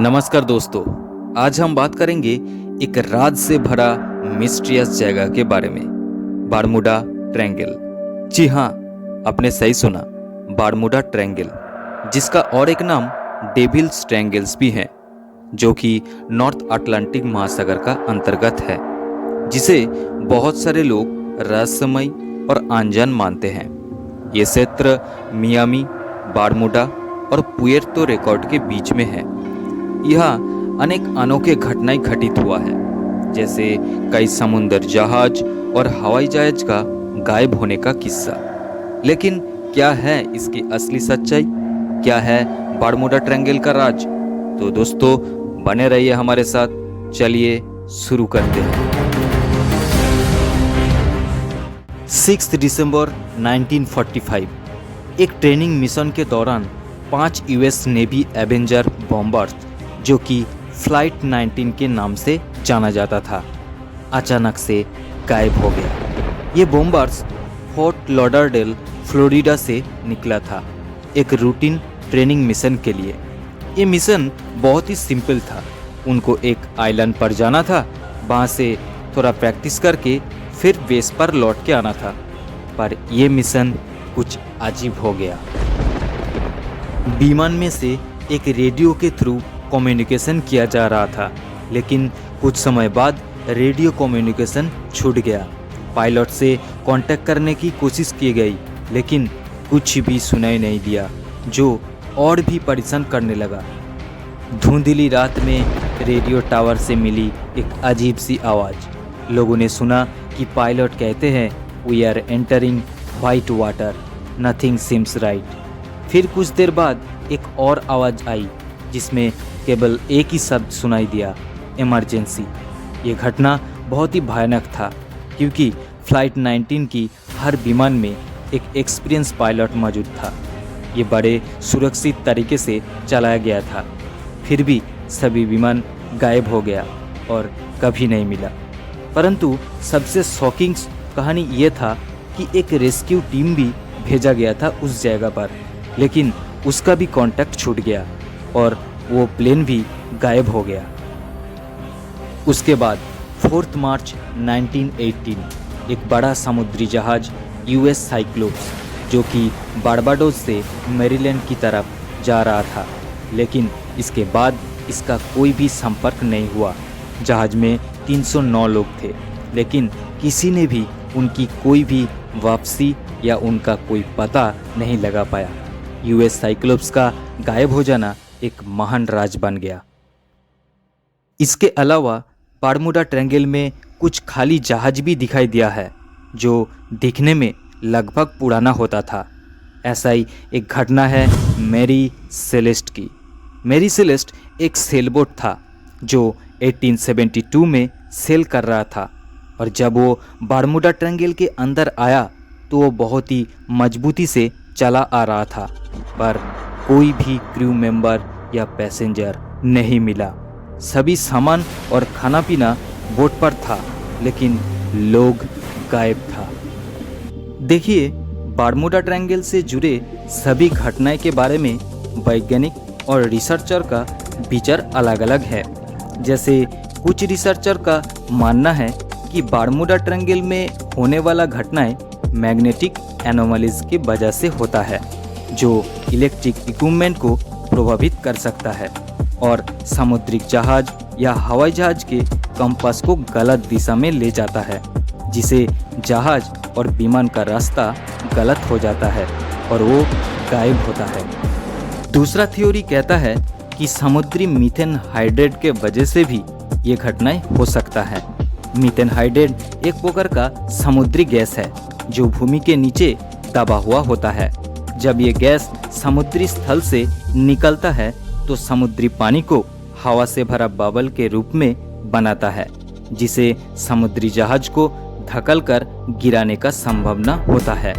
नमस्कार दोस्तों, आज हम बात करेंगे एक राज से भरा मिस्टीरियस जगह के बारे में, बरमूडा ट्रायंगल। जी हाँ, आपने सही सुना, बरमूडा ट्रायंगल, जिसका और एक नाम डेविल्स ट्रायंगल्स भी है, जो कि नॉर्थ अटलांटिक महासागर का अंतर्गत है, जिसे बहुत सारे लोग रहस्यमय और अनजान मानते हैं। ये क्षेत्र मियामी, बरमूडा और पुएर्तो रिको के बीच में है। यहाँ अनेक अनोखे घटनाएं घटित हुआ है, जैसे कई समुद्र जहाज और हवाई जहाज का गायब होने का किस्सा। लेकिन क्या है इसकी असली सच्चाई? क्या है बरमूडा ट्रायंगल का राज? तो दोस्तों बने रहिए हमारे साथ, चलिए शुरू करते हैं। 6 दिसंबर 1945 एक ट्रेनिंग मिशन के दौरान 5 यूएस नेवी एवेंजर बॉम्बर्स, जो कि फ्लाइट 19 के नाम से जाना जाता था, अचानक से गायब हो गया। ये बॉम्बर्स फोर्ट लॉडरडेल फ्लोरिडा से निकला था, एक रूटीन ट्रेनिंग मिशन के लिए। ये मिशन बहुत ही सिंपल था। उनको एक आइलैंड पर जाना था, वहाँ से थोड़ा प्रैक्टिस करके फिर बेस पर लौट के आना था। पर यह मिशन कुछ अजीब हो गया। विमान में से एक रेडियो के थ्रू कम्युनिकेशन किया जा रहा था, लेकिन कुछ समय बाद रेडियो कम्युनिकेशन छूट गया। पायलट से कांटेक्ट करने की कोशिश की गई, लेकिन कुछ भी सुनाई नहीं दिया, जो और भी परेशान करने लगा। धुंधली रात में रेडियो टावर से मिली एक अजीब सी आवाज़। लोगों ने सुना कि पायलट कहते हैं, we are entering white water, nothing seems right. फिर कुछ देर बाद एक और आवाज़ आई, जिसमें केवल एक ही शब्द सुनाई दिया, इमरजेंसी। ये घटना बहुत ही भयानक था, क्योंकि फ्लाइट 19 की हर विमान में एक एक्सपीरियंस पायलट मौजूद था। ये बड़े सुरक्षित तरीके से चलाया गया था, फिर भी सभी विमान गायब हो गया और कभी नहीं मिला। परंतु सबसे शॉकिंग कहानी ये था कि एक रेस्क्यू टीम भी भेजा गया था उस जगह पर, लेकिन उसका भी कांटेक्ट छूट गया और वो प्लेन भी गायब हो गया। उसके बाद 4 मार्च 1918 एक बड़ा समुद्री जहाज यूएस साइक्लोप्स, जो कि बारबाडोस से मैरीलैंड की तरफ जा रहा था, लेकिन इसके बाद इसका कोई भी संपर्क नहीं हुआ। जहाज में 309 लोग थे, लेकिन किसी ने भी उनकी कोई भी वापसी या उनका कोई पता नहीं लगा पाया। यूएस साइक्लोप्स का गायब हो जाना एक महान राज बन गया। इसके अलावा बरमूडा ट्रायंगल में कुछ खाली जहाज भी दिखाई दिया है, जो दिखने में लगभग पुराना होता था। ऐसा ही एक घटना है मैरी सेलेस्ट की। मैरी सेलेस्ट एक सेलबोट था, जो 1872 में सेल कर रहा था, और जब वो बरमूडा ट्रायंगल के अंदर आया तो वो बहुत ही मजबूती से चला आ रहा था, पर कोई भी क्रू मेंबर या पैसेंजर नहीं मिला। सभी सामान और खाना पीना बोट पर था, लेकिन लोग गायब था। देखिए, बरमूडा ट्रायंगल से जुड़े सभी घटनाएं के बारे में वैज्ञानिक और रिसर्चर का विचार अलग अलग है। जैसे कुछ रिसर्चर का मानना है कि बरमूडा ट्रायंगल में होने वाला घटनाएं मैग्नेटिक एनोमलीज की वजह से होता है, जो इलेक्ट्रिक इक्विपमेंट को प्रभावित कर सकता है और समुद्री जहाज या हवाई जहाज के कंपास को गलत दिशा में ले जाता है, जिसे जहाज और विमान का रास्ता गलत हो जाता है और वो गायब होता है। दूसरा थ्योरी कहता है कि समुद्री मीथेन हाइड्रेट के वजह से भी ये घटनाएं हो सकता है। मीथेन हाइड्रेट एक प्रकार का समुद्री गैस है, जो भूमि के नीचे दबा हुआ होता है। जब ये गैस समुद्री स्थल से निकलता है तो समुद्री पानी को हवा से भरा बबल के रूप में बनाता है, जिसे समुद्री जहाज को धकलकर गिराने का संभावना होता है।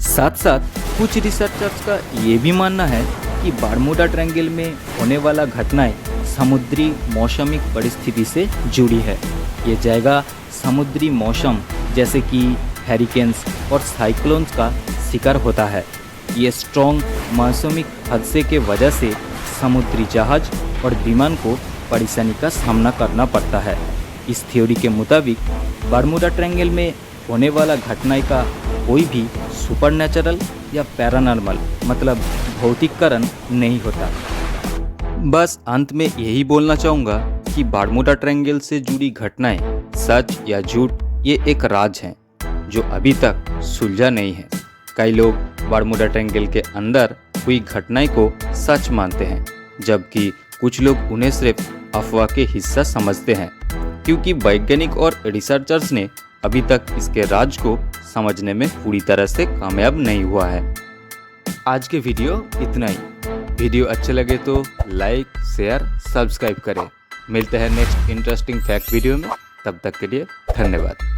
साथ साथ कुछ रिसर्चर्स का ये भी मानना है कि बरमूडा ट्रायंगल में होने वाला घटनाएं समुद्री मौसमी परिस्थिति से जुड़ी है। ये जगह समुद्री मौसम जैसे कि हैरिकेन्स और साइक्लोन्स का शिकार होता है। ये स्ट्रॉन्ग मौसमी हादसे के वजह से समुद्री जहाज और विमान को परेशानी का सामना करना पड़ता है। इस थ्योरी के मुताबिक बर्मुडा ट्रायंगल में होने वाला घटनाएं का कोई भी सुपरनेचुरल या पैरानॉर्मल मतलब भौतिक कारण नहीं होता। बस अंत में यही बोलना चाहूँगा कि बर्मुडा ट्रायंगल से जुड़ी घटनाएं सच या झूठ ये एक राज है जो अभी तक सुलझा नहीं है। कई लोग बर्मुडा ट्रायंगल के अंदर हुई घटनाएं को सच मानते हैं, जबकि कुछ लोग उन्हें सिर्फ अफवाह के हिस्सा समझते हैं, क्योंकि वैज्ञानिक और रिसर्चर्स ने अभी तक इसके राज को समझने में पूरी तरह से कामयाब नहीं हुआ है। आज के वीडियो इतना ही। वीडियो अच्छे लगे तो लाइक, शेयर, सब्सक्राइब करें। मिलते हैं नेक्स्ट इंटरेस्टिंग फैक्ट वीडियो में। तब तक के लिए धन्यवाद।